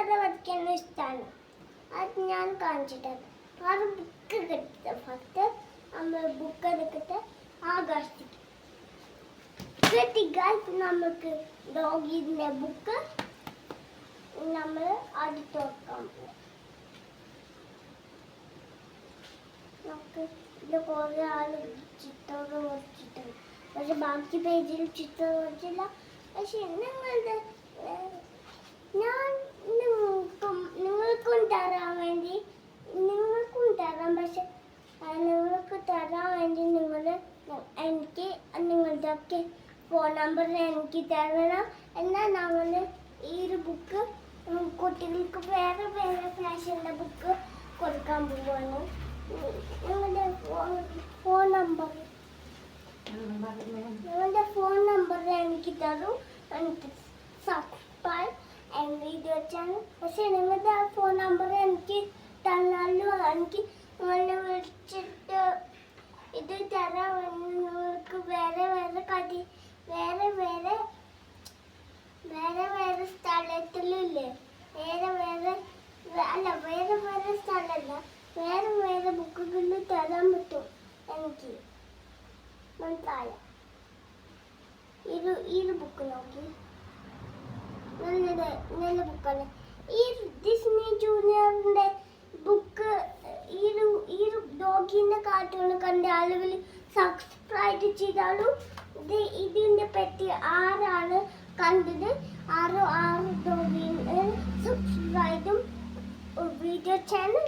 തറ വരയ്ക്കാൻ ഇഷ്ടമാണ്. അത് ഞാൻ കാണിച്ചിട്ടത്. അത് ബുക്ക് കിട്ടുക. ഫസ്റ്റ് നമ്മൾ ബുക്ക് എടുത്തിട്ട് ആകാശത്തേക്ക് കിട്ടിയാൽ നമുക്ക് ഡോഗിൻ്റെ ബുക്ക് നമ്മൾ അടുത്ത് വെക്കാൻ പോകും. നമുക്ക് ഇത് കുറേ ആൾ ചിത്രം വരച്ചിട്ടുണ്ട്. പക്ഷെ ബാക്കി പേജിൽ ചിത്രം വരച്ചില്ല. പക്ഷെ നിങ്ങളുടെ ഞാൻ നിങ്ങൾക്കും തരാൻ വേണ്ടി പക്ഷെ നിങ്ങൾക്ക് തരാൻ വേണ്ടി എനിക്ക് നിങ്ങളുടെ ഫോൺ നമ്പർ എനിക്ക് തരണം. എന്നാൽ നമ്മൾ ഈ ഒരു ബുക്ക് കുട്ടികൾക്ക് വേറെ വേറെ ഫാഷൻ്റെ ബുക്ക് കൊടുക്കാൻ പോവുകയാണ്. നിങ്ങളുടെ ഫോൺ നമ്പർ എനിക്ക് തരൂ. എനിക്ക് സബ്സ്ക്രൈബ് വീഡിയോ ചാനൽ. പക്ഷെ നിങ്ങളുടെ ഫോൺ നമ്പർ എനിക്ക് തന്നാലും എനിക്ക് നിങ്ങളെ വിളിച്ചിട്ട് ഇത് തരാൻ നിങ്ങൾക്ക് വേറെ സ്ഥലത്തിലില്ലേ വേറെ സ്ഥലമല്ല വേറെ ബുക്കുകളിൽ തരാൻ പറ്റും എനിക്ക്. മനസ്സിലായോ? ഈ ബുക്ക് നോക്കി നല്ല ബുക്കാണ്. ഈ ഡിസ്നി ജൂനിയറിന്റെ ബുക്ക് ഈ ഡോഗിന്റെ കാർട്ടൂൺ കണ്ട ആളുകൾ സബ്സ്ക്രൈബ് ചെയ്താലും ഇതിനെ പറ്റി ആരാണ് കണ്ടത് ആറ് ഡോഗിന് സബ്സ്ക്രൈബും video channel.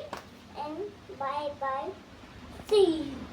And bye. See you.